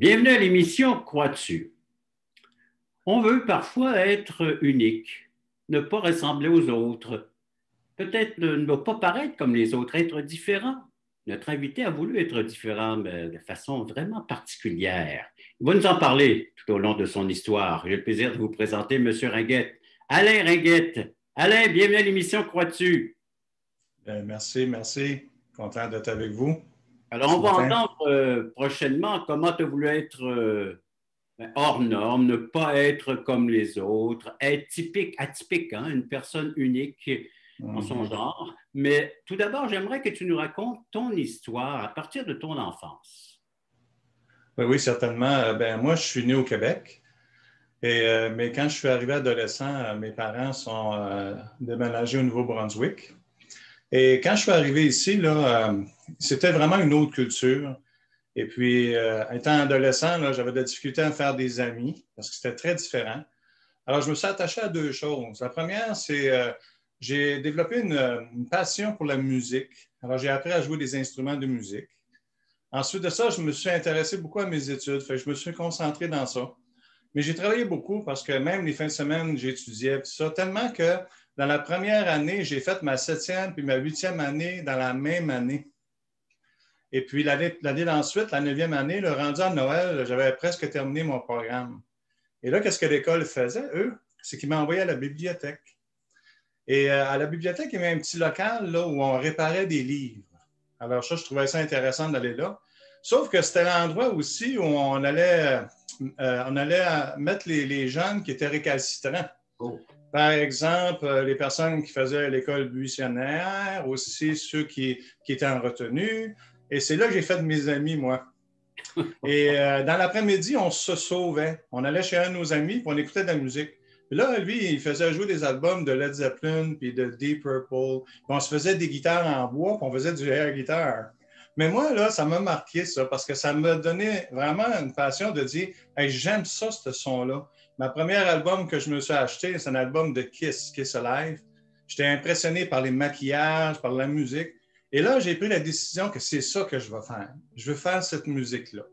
Bienvenue à l'émission Crois-tu? On veut parfois être unique, ne pas ressembler aux autres, peut-être ne pas paraître comme les autres, être différent. Notre invité a voulu être différent, mais de façon vraiment particulière. Il va nous en parler tout au long de son histoire. J'ai le plaisir de vous présenter M. Ringuette. Alain Ringuette. Alain, bienvenue à l'émission Crois-tu? Merci, merci. Content d'être avec vous Alors, on ce va matin. entendre prochainement comment tu as voulu être hors norme, ne pas être comme les autres, être typique, atypique, hein, une personne unique en son Mhm. genre. Mais tout d'abord, j'aimerais que tu nous racontes ton histoire à partir de ton enfance. Oui, oui, certainement. Moi, je suis né au Québec. Mais quand je suis arrivé adolescent, mes parents sont déménagés au Nouveau-Brunswick. Et quand je suis arrivé ici, là, c'était vraiment une autre culture. Et puis, étant adolescent, là, j'avais de la difficulté à faire des amis parce que c'était très différent. Alors, je me suis attaché à deux choses. La première, c'est j'ai développé une passion pour la musique. Alors, j'ai appris à jouer des instruments de musique. Ensuite de ça, je me suis intéressé beaucoup à mes études. Fait que je me suis concentré dans ça. Mais j'ai travaillé beaucoup parce que même les fins de semaine, j'étudiais ça, tellement que dans la première année, j'ai fait ma septième puis ma huitième année dans la même année. Et puis l'année d'ensuite, la neuvième année, le rendu à Noël, j'avais presque terminé mon programme. Et là, qu'est-ce que l'école faisait, eux? C'est qu'ils m'envoyaient à la bibliothèque. Et à la bibliothèque, il y avait un petit local là, où on réparait des livres. Alors ça, je trouvais ça intéressant d'aller là. Sauf que c'était l'endroit aussi où on allait mettre les jeunes qui étaient récalcitrants. Oh. Par exemple, les personnes qui faisaient l'école buissonnière, aussi ceux qui étaient en retenue. Et c'est là que j'ai fait de mes amis, moi. Et dans l'après-midi, on se sauvait. On allait chez un de nos amis, puis on écoutait de la musique. Puis là, lui, il faisait jouer des albums de Led Zeppelin, puis de Deep Purple. Puis on se faisait des guitares en bois, puis on faisait du air guitar. Mais moi, là, ça m'a marqué, ça, parce que ça m'a donné vraiment une passion de dire hey, j'aime ça, ce son-là. Ma première album que je me suis acheté, c'est un album de Kiss, Kiss Alive. J'étais impressionné par les maquillages, par la musique. Et là, j'ai pris la décision que c'est ça que je vais faire. Je veux faire cette musique-là.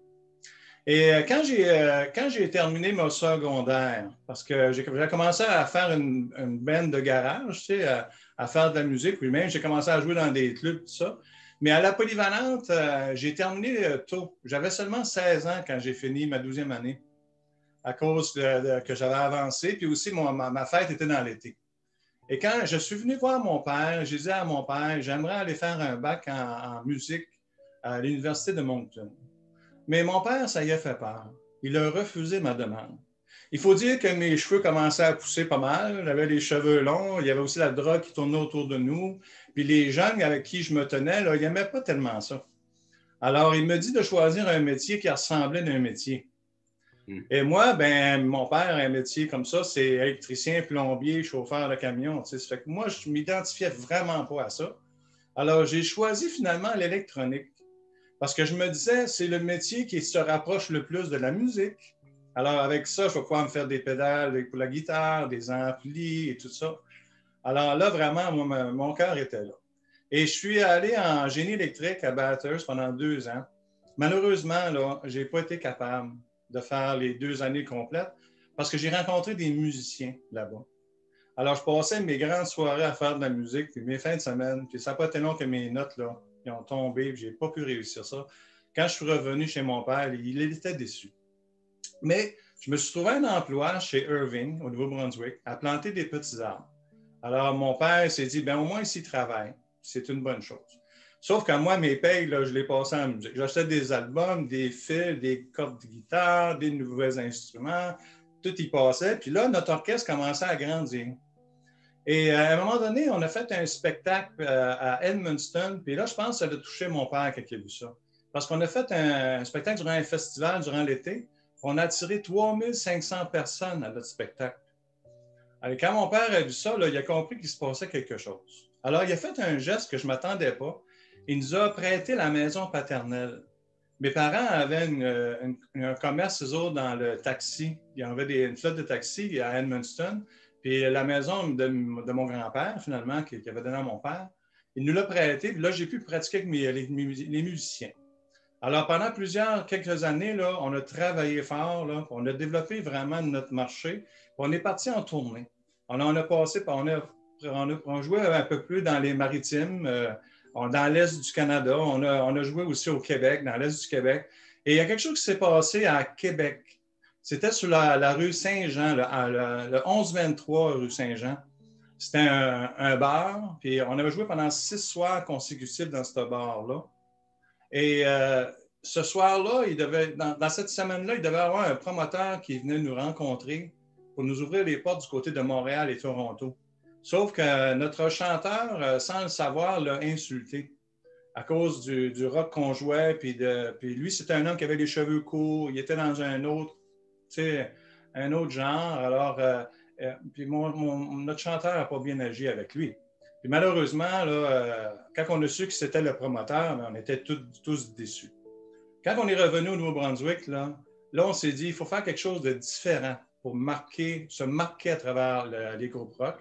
Et quand j'ai terminé mon secondaire, parce que j'ai commencé à faire une band de garage, tu sais, à faire de la musique, puis même j'ai commencé à jouer dans des clubs, tout ça. Mais à la polyvalente, j'ai terminé tôt. J'avais seulement 16 ans quand j'ai fini ma 12e année, à cause que j'avais avancé, puis aussi ma fête était dans l'été. Et quand je suis venu voir mon père, j'ai dit à mon père, j'aimerais aller faire un bac en musique à l'Université de Moncton. Mais mon père, ça y a fait peur. Il a refusé ma demande. Il faut dire que mes cheveux commençaient à pousser pas mal. J'avais les cheveux longs. Il y avait aussi la drogue qui tournait autour de nous. Puis les jeunes avec qui je me tenais, là, ils n'aimaient pas tellement ça. Alors, il me dit de choisir un métier qui ressemblait à un métier. Hmm. Et moi, ben, mon père a un métier comme ça, c'est électricien, plombier, chauffeur de camion. Tu sais. Ça fait que moi, je ne m'identifiais vraiment pas à ça. Alors, j'ai choisi finalement l'électronique. Parce que je me disais, c'est le métier qui se rapproche le plus de la musique. Alors, avec ça, je vais pouvoir me faire des pédales pour la guitare, des amplis et tout ça. Alors là, vraiment, mon cœur était là. Et je suis allé en génie électrique à Bathurst pendant 2 ans. Malheureusement, là, je n'ai pas été capable de faire les 2 années complètes parce que j'ai rencontré des musiciens là-bas. Alors, je passais mes grandes soirées à faire de la musique, puis mes fins de semaine, puis ça n'a pas été long que mes notes, là, ils ont tombé, puis je n'ai pas pu réussir ça. Quand je suis revenu chez mon père, il était déçu. Mais je me suis trouvé un emploi chez Irving, au Nouveau-Brunswick, à planter des petits arbres. Alors, mon père s'est dit, ben au moins, s'il travaille, c'est une bonne chose. Sauf que moi, mes payes, là, je les passais en musique. J'achetais des albums, des fils, des cordes de guitare, des nouveaux instruments, tout y passait. Puis là, notre orchestre commençait à grandir. Et à un moment donné, on a fait un spectacle à Edmundston. Puis là, je pense que ça a touché mon père quand il a vu ça. Parce qu'on a fait un spectacle durant un festival, durant l'été. On a attiré 3500 personnes à notre spectacle. Alors, quand mon père a vu ça, là, il a compris qu'il se passait quelque chose. Alors, il a fait un geste que je ne m'attendais pas. Il nous a prêté la maison paternelle. Mes parents avaient un commerce, eux autres, dans le taxi. Il y avait une flotte de taxis à Edmundston. Puis la maison de mon grand-père, finalement, qui avait donné à mon père, il nous l'a prêté. Puis là, j'ai pu pratiquer avec les musiciens. Alors, pendant quelques années, là, on a travaillé fort, là, on a développé vraiment notre marché, puis on est parti en tournée. On a passé, on jouait un peu plus dans les maritimes, dans l'Est du Canada, on a joué aussi au Québec, dans l'Est du Québec. Et il y a quelque chose qui s'est passé à Québec. C'était sur la rue Saint-Jean, le 1123 rue Saint-Jean. C'était un bar, puis on avait joué pendant 6 soirs consécutifs dans ce bar-là. Et ce soir-là, dans cette semaine-là, il devait y avoir un promoteur qui venait nous rencontrer pour nous ouvrir les portes du côté de Montréal et Toronto. Sauf que notre chanteur, sans le savoir, l'a insulté à cause du rock qu'on jouait. Puis lui, c'était un homme qui avait les cheveux courts. Il était dans un autre genre. Alors, puis notre chanteur n'a pas bien agi avec lui. Puis malheureusement, là, quand on a su que c'était le promoteur, on était tous déçus. Quand on est revenu au Nouveau-Brunswick, là, on s'est dit, il faut faire quelque chose de différent pour se marquer à travers les groupes rock.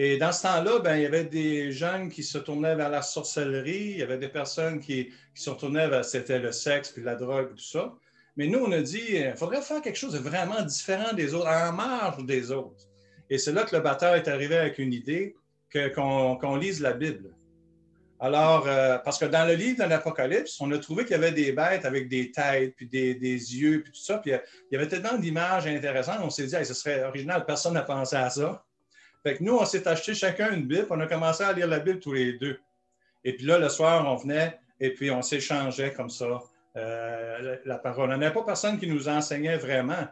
Et dans ce temps-là, ben, il y avait des jeunes qui se tournaient vers la sorcellerie, il y avait des personnes qui se retournaient vers c'était le sexe, puis la drogue, tout ça. Mais nous, on a dit, il faudrait faire quelque chose de vraiment différent des autres, en marge des autres. Et c'est là que le batteur est arrivé avec une idée, qu'on lise la Bible. Alors, parce que dans le livre de l'Apocalypse, on a trouvé qu'il y avait des bêtes avec des têtes, puis des yeux, puis tout ça. Puis il y avait tellement d'images intéressantes, on s'est dit, hey, ce serait original, personne n'a pensé à ça. Fait que nous, on s'est acheté chacun une Bible, on a commencé à lire la Bible tous les deux. Et puis là, le soir, on venait et puis on s'échangeait comme ça la parole. Il n'y avait pas personne qui nous enseignait vraiment.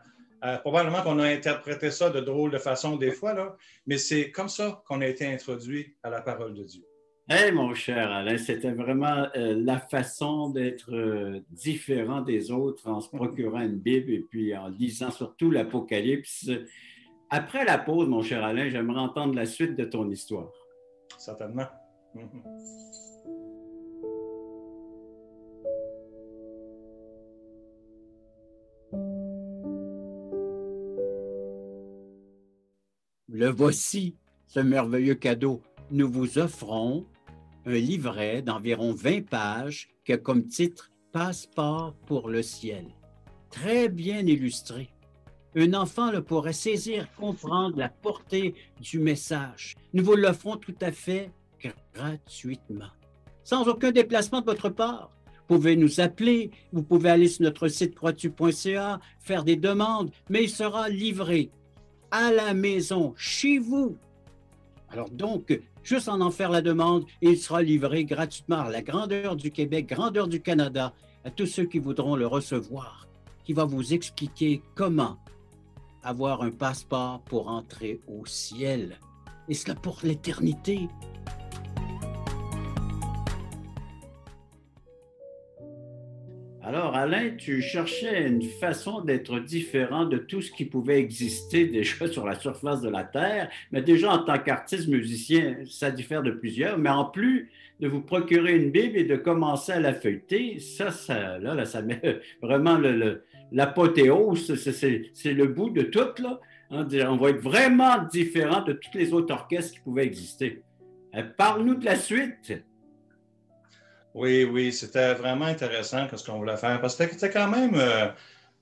Probablement qu'on a interprété ça de drôle de façon des fois, là, mais c'est comme ça qu'on a été introduit à la parole de Dieu. Hey, mon cher Alain, c'était vraiment la façon d'être différent des autres en se procurant une Bible et puis en lisant surtout l'Apocalypse. Après la pause, mon cher Alain, j'aimerais entendre la suite de ton histoire. Certainement. Le voici, ce merveilleux cadeau. Nous vous offrons un livret d'environ 20 pages qui a comme titre « Passeport pour le ciel ». Très bien illustré. Un enfant le pourrait saisir, comprendre la portée du message. Nous vous l'offrons tout à fait gratuitement, sans aucun déplacement de votre part. Vous pouvez nous appeler, vous pouvez aller sur notre site croixtu.ca, faire des demandes, mais il sera livré à la maison, chez vous. Alors donc, juste en faire la demande et il sera livré gratuitement à la grandeur du Québec, grandeur du Canada, à tous ceux qui voudront le recevoir, qui va vous expliquer comment avoir un passeport pour entrer au ciel. Et cela pour l'éternité. Alors, Alain, tu cherchais une façon d'être différent de tout ce qui pouvait exister déjà sur la surface de la Terre, mais déjà en tant qu'artiste musicien, ça diffère de plusieurs, mais en plus de vous procurer une Bible et de commencer à la feuilleter, ça met vraiment l'apothéose, c'est le bout de tout, là. On va être vraiment différent de tous les autres orchestres qui pouvaient exister. Parle-nous de la suite. Oui, c'était vraiment intéressant ce qu'on voulait faire. Parce que c'était quand même,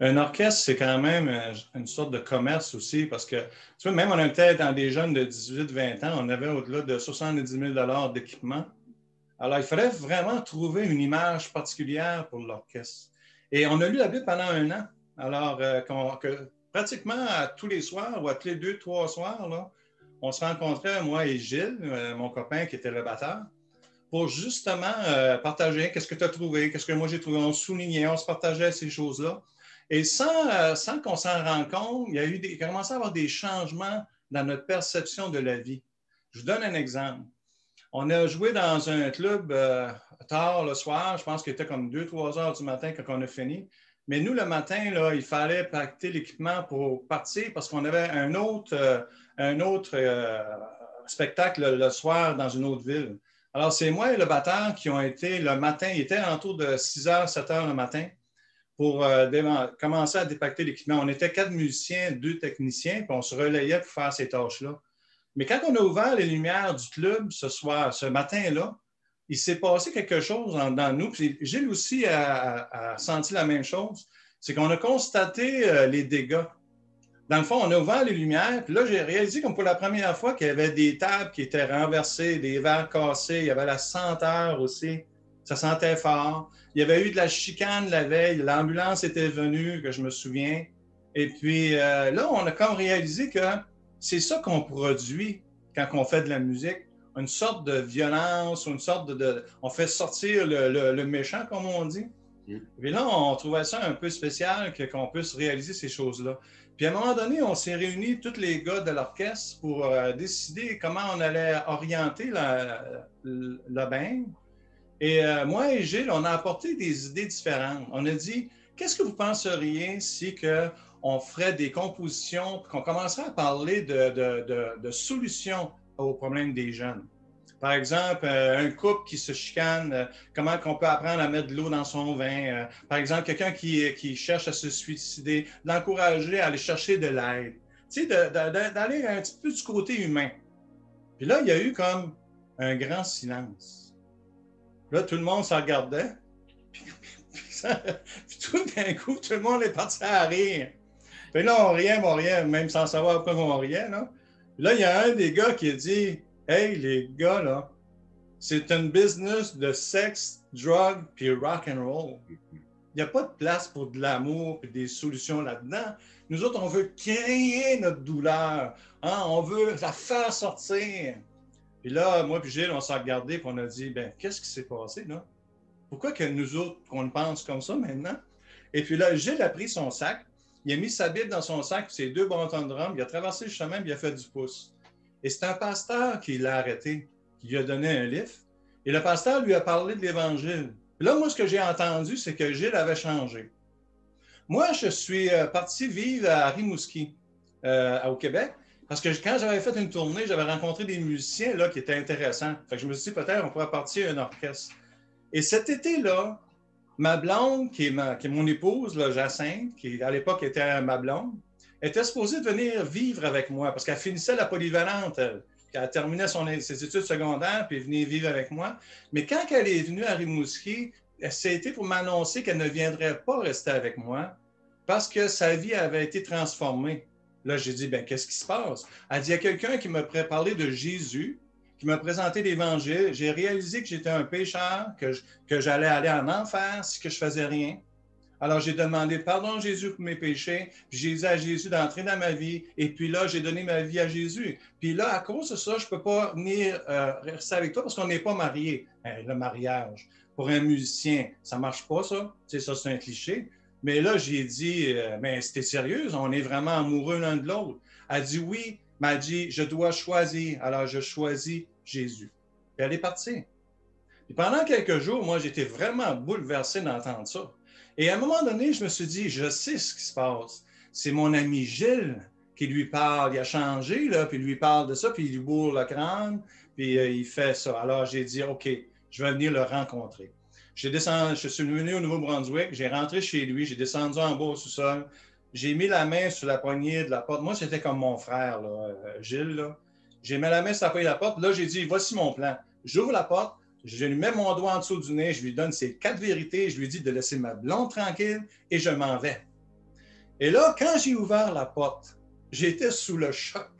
un orchestre, c'est quand même une sorte de commerce aussi. Parce que, tu vois, même on était dans des jeunes de 18-20 ans, on avait au-delà de 70 000 $ d'équipement. Alors, il fallait vraiment trouver une image particulière pour l'orchestre. Et on a lu la Bible pendant 1 an. Alors, que pratiquement tous les soirs, ou à tous les 2-3 soirs, là, on se rencontrait, moi et Gilles, mon copain qui était le batteur, pour justement partager qu'est-ce que tu as trouvé, qu'est-ce que moi j'ai trouvé. On soulignait, on se partageait ces choses-là. Et sans qu'on s'en rende compte, il a commencé à y avoir des changements dans notre perception de la vie. Je vous donne un exemple. On a joué dans un club tard le soir, je pense qu'il était comme 2-3 heures du matin quand on a fini. Mais nous, le matin, là, il fallait pacter l'équipement pour partir parce qu'on avait un autre spectacle le soir dans une autre ville. Alors, c'est moi et le batteur qui ont été le matin, il était autour de 6h, 7h le matin pour commencer à dépacter l'équipement. On était 4 musiciens, 2 techniciens, puis on se relayait pour faire ces tâches-là. Mais quand on a ouvert les lumières du club ce matin-là, il s'est passé quelque chose dans nous. Puis Gilles aussi a senti la même chose. C'est qu'on a constaté les dégâts. Dans le fond, on a ouvert les lumières, puis là, j'ai réalisé comme pour la première fois qu'il y avait des tables qui étaient renversées, des verres cassés, il y avait la senteur aussi, ça sentait fort. Il y avait eu de la chicane la veille, l'ambulance était venue, que je me souviens. Et puis là, on a comme réalisé que c'est ça qu'on produit quand on fait de la musique, une sorte de violence, une sorte on fait sortir le méchant, comme on dit. Et là, on trouvait ça un peu spécial qu'on puisse réaliser ces choses-là. Puis à un moment donné, on s'est réunis, tous les gars de l'orchestre, pour décider comment on allait orienter la band. Et moi et Gilles, on a apporté des idées différentes. On a dit, qu'est-ce que vous penseriez si on ferait des compositions, qu'on commencerait à parler de solutions aux problèmes des jeunes? Par exemple, un couple qui se chicane, comment on peut apprendre à mettre de l'eau dans son vin. Par exemple, quelqu'un qui cherche à se suicider, l'encourager à aller chercher de l'aide. Tu sais, d'aller un petit peu du côté humain. Puis là, il y a eu comme un grand silence. Là, tout le monde se regardait. Puis tout d'un coup, tout le monde est parti à rire. Puis là, on riait, même sans savoir pourquoi on riait. Là, il y a un des gars qui a dit, « Hey, les gars, là, c'est une business de sexe, drogue, puis rock and roll. Il n'y a pas de place pour de l'amour et des solutions là-dedans. Nous autres, on veut créer notre douleur. Hein? On veut la faire sortir. » Puis là, moi et Gilles, on s'est regardé et on a dit, ben qu'est-ce qui s'est passé, là? Pourquoi que nous autres, qu'on pense comme ça maintenant? Et puis là, Gilles a pris son sac, il a mis sa Bible dans son sac, ses 2 bâtons de drum, il a traversé le chemin, puis il a fait du pouce. Et c'est un pasteur qui l'a arrêté, qui lui a donné un livre. Et le pasteur lui a parlé de l'Évangile. Là, moi, ce que j'ai entendu, c'est que Gilles avait changé. Moi, je suis parti vivre à Rimouski, au Québec, parce que quand j'avais fait une tournée, j'avais rencontré des musiciens là, qui étaient intéressants. Fait que je me suis dit, peut-être on pourrait partir à un orchestre. Et cet été-là, ma blonde, qui est mon épouse, là, Jacinthe, qui à l'époque était ma blonde, était supposée venir vivre avec moi parce qu'elle finissait la polyvalente. Elle terminait ses études secondaires puis elle venait vivre avec moi. Mais quand elle est venue à Rimouski, c'était pour m'annoncer qu'elle ne viendrait pas rester avec moi parce que sa vie avait été transformée. Là, j'ai dit, ben qu'est-ce qui se passe? Elle dit, il y a quelqu'un qui m'a parlé de Jésus, qui m'a présenté l'Évangile. J'ai réalisé que j'étais un pécheur, que j'allais aller en enfer si que je faisais rien. Alors, j'ai demandé pardon Jésus pour mes péchés, puis j'ai dit à Jésus d'entrer dans ma vie, et puis là, j'ai donné ma vie à Jésus. Puis là, à cause de ça, je ne peux pas venir rester avec toi parce qu'on n'est pas mariés. Le mariage, pour un musicien, ça ne marche pas, ça. Tu sais, ça, c'est un cliché. Mais là, j'ai dit, mais c'était sérieuse, on est vraiment amoureux l'un de l'autre. Elle dit oui, m'a dit, je dois choisir. Alors, je choisis Jésus. Puis elle est partie. Puis pendant quelques jours, moi, j'étais vraiment bouleversé d'entendre ça. Et à un moment donné, je me suis dit, je sais ce qui se passe. C'est mon ami Gilles qui lui parle. Il a changé, là, puis il lui parle de ça, puis il lui bourre le crâne, puis il fait ça. Alors, j'ai dit, OK, je vais venir le rencontrer. Je suis venu au Nouveau-Brunswick, j'ai rentré chez lui, j'ai descendu en bas au sous-sol, j'ai mis la main sur la poignée de la porte. Moi, c'était comme mon frère, là, Gilles. Là. J'ai mis la main sur la poignée de la porte. Là, j'ai dit, voici mon plan. J'ouvre la porte, je lui mets mon doigt en dessous du nez, je lui donne ses 4 vérités, je lui dis de laisser ma blonde tranquille et je m'en vais. Et là, quand j'ai ouvert la porte, j'étais sous le choc.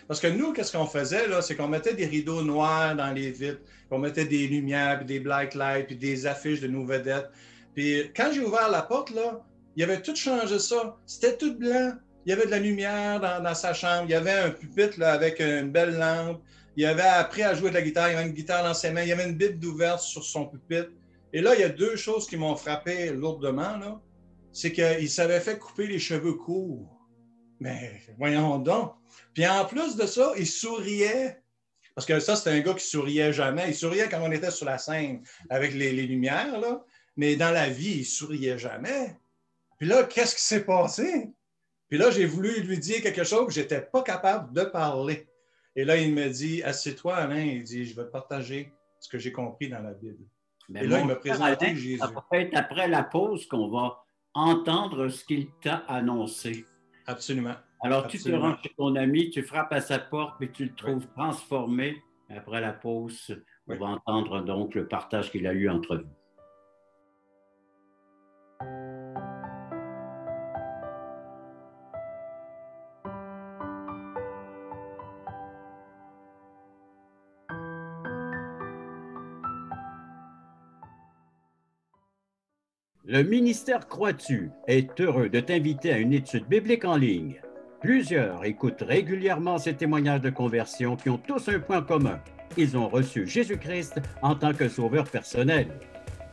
Parce que nous, qu'est-ce qu'on faisait, là, c'est qu'on mettait des rideaux noirs dans les vitres, on mettait des lumières, puis des black lights, puis des affiches de nos vedettes. Puis quand j'ai ouvert la porte, là, il avait tout changé ça. C'était tout blanc. Il y avait de la lumière dans sa chambre. Il y avait un pupitre là, avec une belle lampe. Il avait appris à jouer de la guitare. Il avait une guitare dans ses mains. Il y avait une Bible ouverte sur son pupitre. Et là, il y a 2 choses qui m'ont frappé lourdement. Là. C'est qu'il s'avait fait couper les cheveux courts. Mais voyons donc. Puis en plus de ça, il souriait. Parce que ça, c'était un gars qui souriait jamais. Il souriait quand on était sur la scène avec les lumières, là. Mais dans la vie, il souriait jamais. Puis là, qu'est-ce qui s'est passé? Puis là, j'ai voulu lui dire quelque chose que je n'étais pas capable de parler. Et là, il me dit, assieds-toi, Alain. Il dit, je vais te partager ce que j'ai compris dans la Bible. Mais et là, il m'a présenté Alain, Jésus. Ça va être après la pause qu'on va entendre ce qu'il t'a annoncé. Absolument. Alors, tu te rends chez ton ami, tu frappes à sa porte, puis tu le trouves transformé. Après la pause, On Oui. va entendre donc le partage qu'il a eu entre vous. Le ministère Croix-tu est heureux de t'inviter à une étude biblique en ligne. Plusieurs écoutent régulièrement ces témoignages de conversion qui ont tous un point commun. Ils ont reçu Jésus-Christ en tant que sauveur personnel.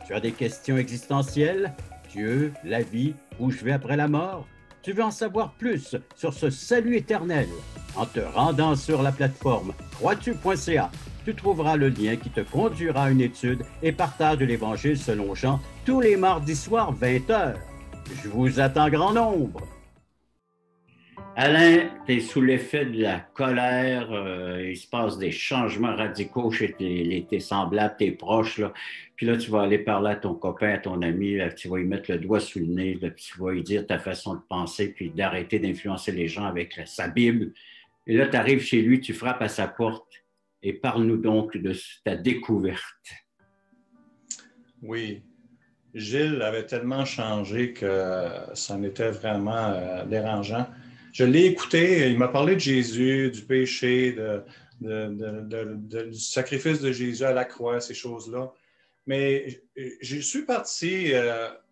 Tu as des questions existentielles? Dieu, la vie, où je vais après la mort? Tu veux en savoir plus sur ce salut éternel? En te rendant sur la plateforme croitu.ca, tu trouveras le lien qui te conduira à une étude et partage de l'Évangile selon Jean tous les mardis soirs 20h. Je vous attends grand nombre. Alain, tu es sous l'effet de la colère, il se passe des changements radicaux chez tes semblables, tes proches, là. Puis là, tu vas aller parler à ton copain, à ton ami, là, tu vas lui mettre le doigt sous le nez, là, puis tu vas lui dire ta façon de penser, puis d'arrêter d'influencer les gens avec sa Bible. Et là, tu arrives chez lui, tu frappes à sa porte, et parle-nous donc de ta découverte. Oui. Gilles avait tellement changé que ça en était vraiment dérangeant. Je l'ai écouté, il m'a parlé de Jésus, du péché, du sacrifice de Jésus à la croix, ces choses-là. Mais je suis parti,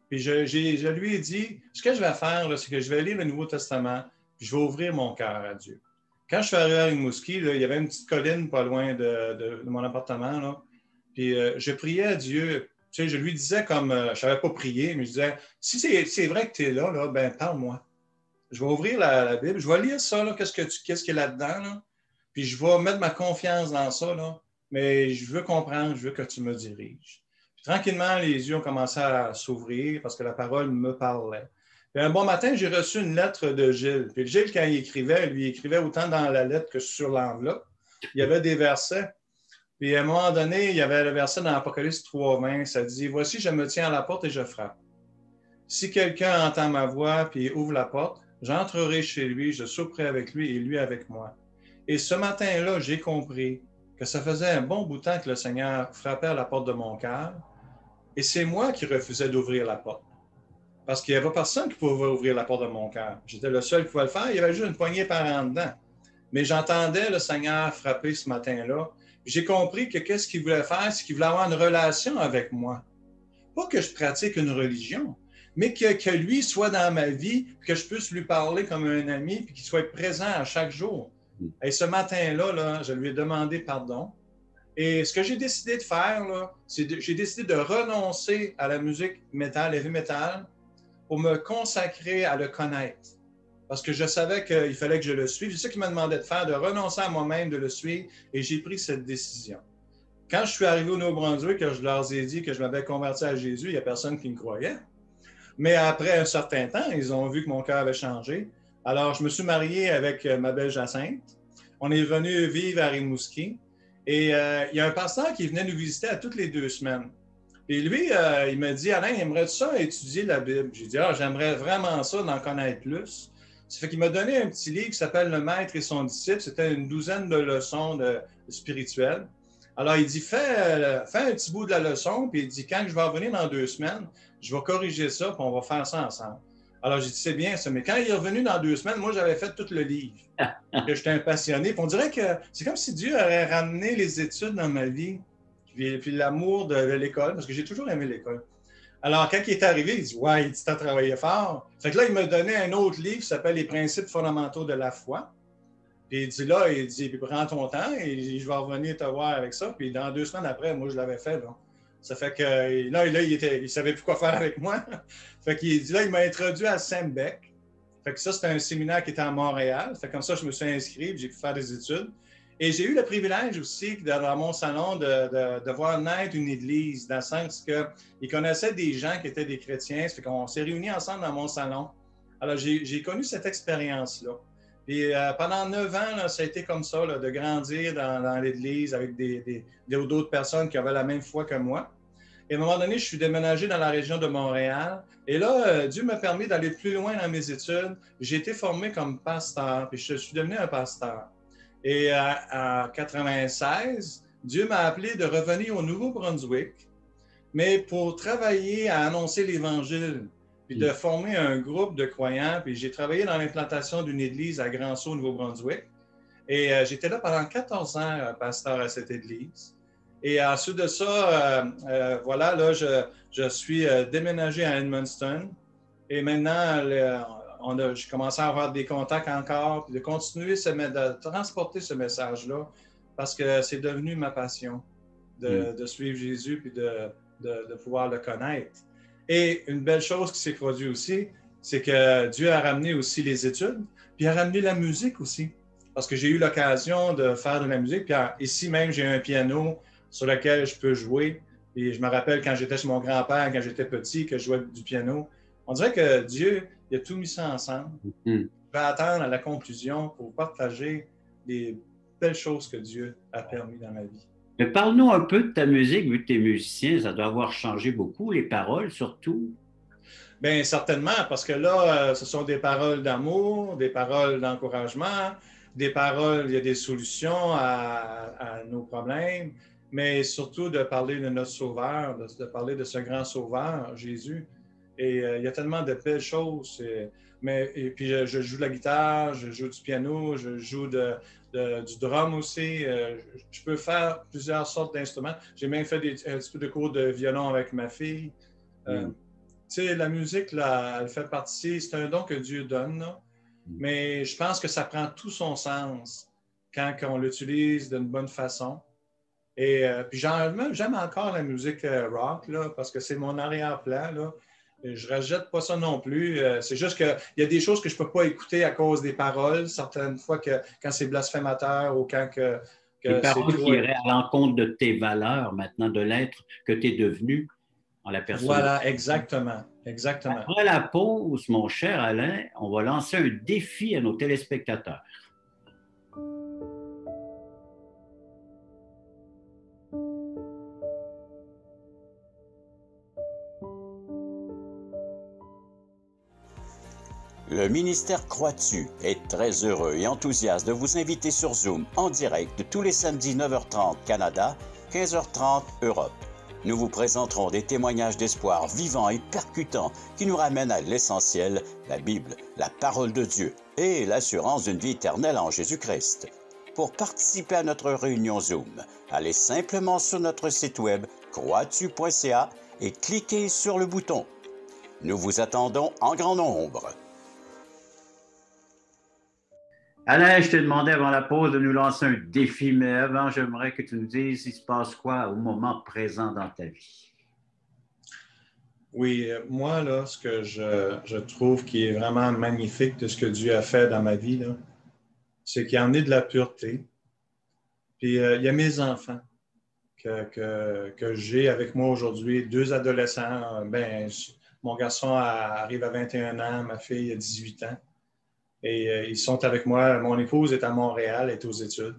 puis je lui ai dit, ce que je vais faire, c'est que je vais lire le Nouveau Testament, puis je vais ouvrir mon cœur à Dieu. Quand je suis arrivé à Rimouski, il y avait une petite colline pas loin de mon appartement, là, puis je priais à Dieu. Tu sais, je lui disais comme, je ne savais pas prier, mais je disais, si c'est vrai que tu es là, ben parle-moi. Je vais ouvrir la Bible, je vais lire ça, là, qu'est-ce qu'il y a là-dedans, là, puis je vais mettre ma confiance dans ça, là, mais je veux comprendre, je veux que tu me diriges. Puis, tranquillement, les yeux ont commencé à s'ouvrir parce que la parole me parlait. Puis un bon matin, j'ai reçu une lettre de Gilles. Puis Gilles, quand il écrivait, lui, il écrivait autant dans la lettre que sur l'enveloppe. Il y avait des versets. Puis à un moment donné, il y avait le verset dans l'Apocalypse 3:20, ça dit, « Voici, je me tiens à la porte et je frappe. Si quelqu'un entend ma voix puis ouvre la porte, j'entrerai chez lui, je souperai avec lui et lui avec moi. » Et ce matin-là, j'ai compris que ça faisait un bon bout de temps que le Seigneur frappait à la porte de mon cœur et c'est moi qui refusais d'ouvrir la porte. Parce qu'il n'y avait personne qui pouvait ouvrir la porte de mon cœur. J'étais le seul qui pouvait le faire. Il y avait juste une poignée par en dedans. Mais j'entendais le Seigneur frapper ce matin-là. J'ai compris que qu'est-ce qu'il voulait faire, c'est qu'il voulait avoir une relation avec moi. Pas que je pratique une religion, mais que lui soit dans ma vie, que je puisse lui parler comme un ami, puis qu'il soit présent à chaque jour. Et ce matin-là, là, je lui ai demandé pardon. Et ce que j'ai décidé de faire, j'ai décidé de renoncer à la musique métal, heavy metal, pour me consacrer à le connaître. Parce que je savais qu'il fallait que je le suive. C'est ça qu'il m'a demandé de faire, de renoncer à moi-même, de le suivre, et j'ai pris cette décision. Quand je suis arrivé au Nouveau-Brunswick, que je leur ai dit que je m'avais converti à Jésus, il n'y a personne qui me croyait. Mais après un certain temps, ils ont vu que mon cœur avait changé. Alors, je me suis marié avec ma belle Jacinthe. On est venu vivre à Rimouski. Et il y a un pasteur qui venait nous visiter à toutes les 2 semaines. Et lui, il m'a dit, Alain, aimerais-tu ça étudier la Bible? J'ai dit, j'aimerais vraiment ça d'en connaître plus. Ça fait qu'il m'a donné un petit livre qui s'appelle Le Maître et son disciple. C'était une douzaine de leçons spirituelles. Alors, il dit, fais un petit bout de la leçon, puis il dit, quand je vais revenir dans 2 semaines, je vais corriger ça, puis on va faire ça ensemble. Alors, j'ai dit, c'est bien ça. Mais quand il est revenu dans 2 semaines, moi, j'avais fait tout le livre. J'étais un passionné. Puis on dirait que c'est comme si Dieu aurait ramené les études dans ma vie, puis l'amour de l'école, parce que j'ai toujours aimé l'école. Alors, quand il est arrivé, il dit, ouais, il dit, t'as travaillé fort. Fait que là, il m'a donné un autre livre qui s'appelle Les principes fondamentaux de la foi. Puis il dit là, il dit, prends ton temps et je vais revenir te voir avec ça. Puis dans 2 semaines après, moi, je l'avais fait. Là. Ça fait que là il savait plus quoi faire avec moi. Fait qu'il dit là, il m'a introduit à Sembec. Fait que ça, c'était un séminaire qui était à Montréal. Fait que comme ça, je me suis inscrit, j'ai pu faire des études. Et j'ai eu le privilège aussi, dans mon salon, de voir naître une église, dans le sens qu'ils connaissaient des gens qui étaient des chrétiens. Ça fait qu'on s'est réunis ensemble dans mon salon. Alors, j'ai connu cette expérience-là. Puis pendant 9 ans, là, ça a été comme ça, là, de grandir dans l'Église avec d'autres personnes qui avaient la même foi que moi. Et à un moment donné, je suis déménagé dans la région de Montréal. Et là, Dieu m'a permis d'aller plus loin dans mes études. J'ai été formé comme pasteur, puis je suis devenu un pasteur. Et en 96, Dieu m'a appelé de revenir au Nouveau-Brunswick, mais pour travailler à annoncer l'Évangile, puis de former un groupe de croyants. Puis j'ai travaillé dans l'implantation d'une église à Grand-Sault, au Nouveau-Brunswick. Et j'étais là pendant 14 ans, pasteur à cette église. Et ensuite de ça, voilà, là, je suis déménagé à Edmundston. Et maintenant, j'ai commencé à avoir des contacts encore, puis de continuer de transporter ce message-là, parce que c'est devenu ma passion de suivre Jésus, puis de pouvoir le connaître. Et une belle chose qui s'est produite aussi, c'est que Dieu a ramené aussi les études, puis il a ramené la musique aussi. Parce que j'ai eu l'occasion de faire de la musique. Puis ici même, j'ai un piano sur lequel je peux jouer. Et je me rappelle quand j'étais chez mon grand-père, quand j'étais petit, que je jouais du piano. On dirait que Dieu, il a tout mis ça ensemble. Je vais attendre à la conclusion pour partager les belles choses que Dieu a permis dans ma vie. Mais parle-nous un peu de ta musique, vu que tu es musicien, ça doit avoir changé beaucoup, les paroles surtout. Bien, certainement, parce que là, ce sont des paroles d'amour, des paroles d'encouragement, des paroles, il y a des solutions à nos problèmes, mais surtout de parler de notre Sauveur, de parler de ce grand Sauveur, Jésus. Et il y a tellement de belles choses. Et puis, je joue de la guitare, je joue du piano, je joue du drum aussi. Je peux faire plusieurs sortes d'instruments. J'ai même fait un petit peu de cours de violon avec ma fille. Tu sais, la musique, là, elle fait partie, c'est un don que Dieu donne, là. Mais je pense que ça prend tout son sens quand on l'utilise d'une bonne façon. Et puis j'aime encore la musique rock, là, parce que c'est mon arrière-plan, là. Et je ne rejette pas ça non plus. C'est juste qu'il y a des choses que je ne peux pas écouter à cause des paroles, certaines fois quand c'est blasphémateur ou quand Les c'est paroles qui trop... iraient à l'encontre de tes valeurs maintenant, de l'être que tu es devenu en la personne. Voilà, exactement, exactement. Après la pause, mon cher Alain, on va lancer un défi à nos téléspectateurs. Le ministère Croix-tu est très heureux et enthousiaste de vous inviter sur Zoom en direct tous les samedis 9h30 Canada, 15h30 Europe. Nous vous présenterons des témoignages d'espoir vivants et percutants qui nous ramènent à l'essentiel, la Bible, la parole de Dieu et l'assurance d'une vie éternelle en Jésus-Christ. Pour participer à notre réunion Zoom, allez simplement sur notre site web croixtu.ca et cliquez sur le bouton. Nous vous attendons en grand nombre. Alain, je t'ai demandé avant la pause de nous lancer un défi, mais avant, j'aimerais que tu nous dises il se passe quoi au moment présent dans ta vie. Oui, moi, là, ce que je trouve qui est vraiment magnifique de ce que Dieu a fait dans ma vie, là, c'est qu'il a amené de la pureté. Puis il y a mes enfants que j'ai avec moi aujourd'hui, 2 adolescents. Ben, mon garçon arrive à 21 ans, ma fille a 18 ans. Et ils sont avec moi. Mon épouse est à Montréal, elle est aux études.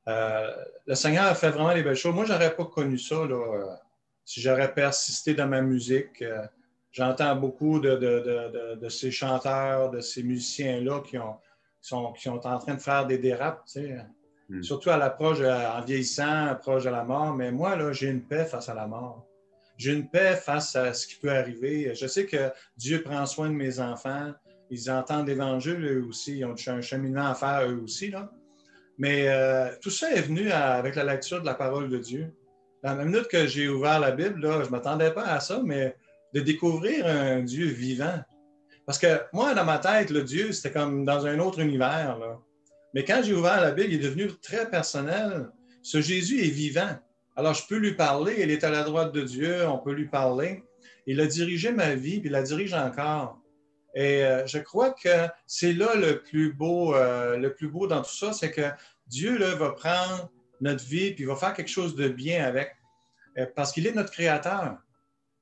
Le Seigneur a fait vraiment des belles choses. Moi, je n'aurais pas connu ça là, si j'aurais persisté dans ma musique. J'entends beaucoup de ces chanteurs, de ces musiciens-là qui sont en train de faire des dérapes, tu sais. Surtout à l'approche, en vieillissant, approche de la mort. Mais moi, là, j'ai une paix face à la mort. J'ai une paix face à ce qui peut arriver. Je sais que Dieu prend soin de mes enfants. Ils entendent l'Évangile, eux aussi. Ils ont un cheminement à faire, eux aussi, là. Mais tout ça est venu avec la lecture de la parole de Dieu. Dans la minute que j'ai ouvert la Bible, là, je ne m'attendais pas à ça, mais de découvrir un Dieu vivant. Parce que moi, dans ma tête, le Dieu, c'était comme dans un autre univers, là. Mais quand j'ai ouvert la Bible, il est devenu très personnel. Ce Jésus est vivant. Alors, je peux lui parler. Il est à la droite de Dieu. On peut lui parler. Il a dirigé ma vie, puis il la dirige encore. Et je crois que c'est là le plus beau dans tout ça, c'est que Dieu là, va prendre notre vie puis il va faire quelque chose de bien avec, parce qu'il est notre créateur.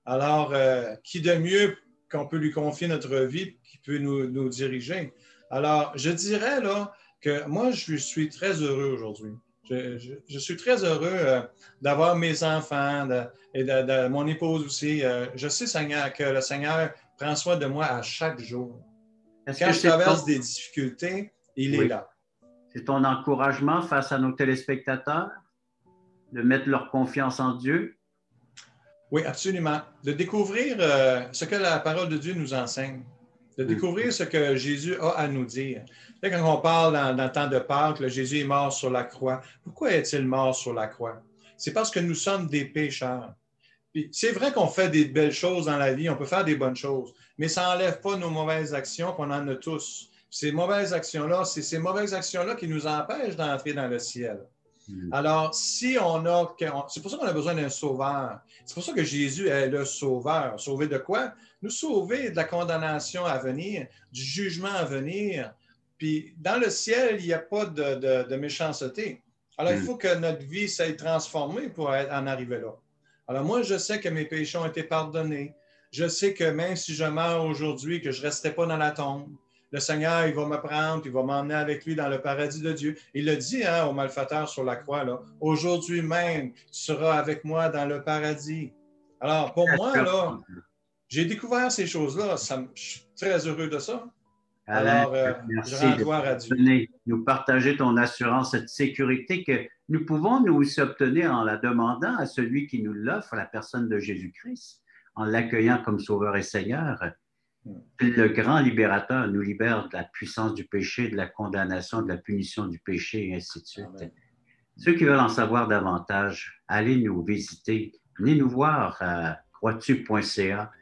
Alors, qui de mieux qu'on peut lui confier notre vie, qui peut nous diriger? Alors, je dirais là que moi, je suis très heureux aujourd'hui. Je suis très heureux d'avoir mes enfants et de mon épouse aussi. Je sais, Seigneur, que le Seigneur prend soin de moi à chaque jour. Quand je traverse des difficultés, il est là. C'est ton encouragement face à nos téléspectateurs? de mettre leur confiance en Dieu? Oui, absolument. De découvrir ce que la parole de Dieu nous enseigne, de découvrir ce que Jésus a à nous dire. Là, quand on parle dans le temps de Pâques, là, Jésus est mort sur la croix. Pourquoi est-il mort sur la croix? C'est parce que nous sommes des pécheurs. Puis c'est vrai qu'on fait des belles choses dans la vie, on peut faire des bonnes choses, mais ça n'enlève pas nos mauvaises actions, qu'on en a tous. Ces mauvaises actions-là, c'est ces mauvaises actions-là qui nous empêchent d'entrer dans le ciel. Alors, si on a... C'est pour ça qu'on a besoin d'un sauveur. C'est pour ça que Jésus est le sauveur. Sauver de quoi? Nous sauver de la condamnation à venir, du jugement à venir. Puis, dans le ciel, il n'y a pas de méchanceté. Alors, il faut que notre vie s'aille transformée pour en arriver là. Alors, moi, je sais que mes péchés ont été pardonnés. Je sais que même si je meurs aujourd'hui, que je ne resterai pas dans la tombe, le Seigneur, il va me prendre, puis il va m'emmener avec lui dans le paradis de Dieu. Il le dit au malfaiteur sur la croix, là, aujourd'hui même, tu seras avec moi dans le paradis. Alors, pour moi, là, j'ai découvert ces choses-là. Je suis très heureux de ça. Alain, Alors, merci je rends gloire à Dieu. nous partager ton assurance, cette sécurité que nous pouvons nous aussi obtenir en la demandant à celui qui nous l'offre, la personne de Jésus-Christ, en l'accueillant comme Sauveur et Seigneur. Le grand libérateur nous libère de la puissance du péché, de la condamnation, de la punition du péché, et ainsi de suite. Amen. Ceux qui veulent en savoir davantage, allez nous visiter, venez nous voir à croixtu.ca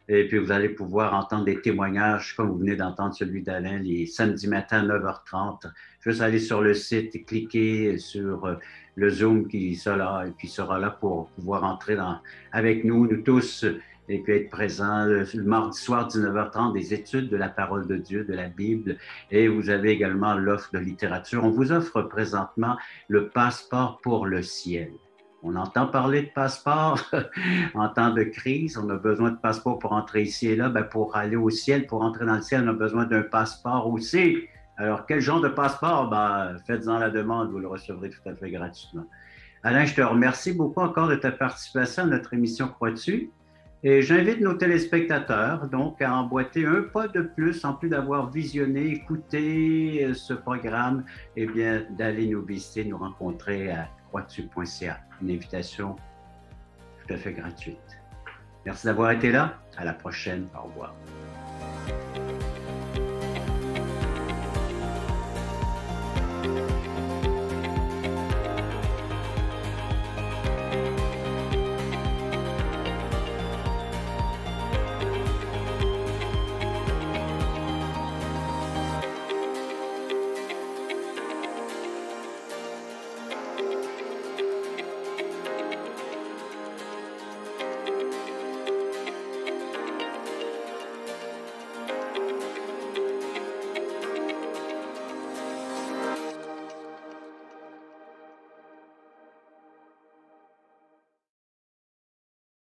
et puis vous allez pouvoir entendre des témoignages comme vous venez d'entendre celui d'Alain les samedis matins à 9h30. Juste aller sur le site et cliquer sur le Zoom qui sera là pour pouvoir entrer avec nous tous, et puis être présent le mardi soir 19h30, des études de la parole de Dieu, de la Bible, et vous avez également l'offre de littérature. On vous offre présentement le passeport pour le ciel. On entend parler de passeport en temps de crise, on a besoin de passeport pour entrer ici et là, bien, pour aller au ciel, pour entrer dans le ciel, on a besoin d'un passeport aussi. Alors, quel genre de passeport? Ben, faites-en la demande, vous le recevrez tout à fait gratuitement. Alain, je te remercie beaucoup encore de ta participation à notre émission Croix-tu. Et j'invite nos téléspectateurs donc à emboîter un pas de plus, en plus d'avoir visionné, écouté ce programme, eh bien d'aller nous visiter, nous rencontrer à croixtu.ca. Une invitation tout à fait gratuite. Merci d'avoir été là. À la prochaine. Au revoir.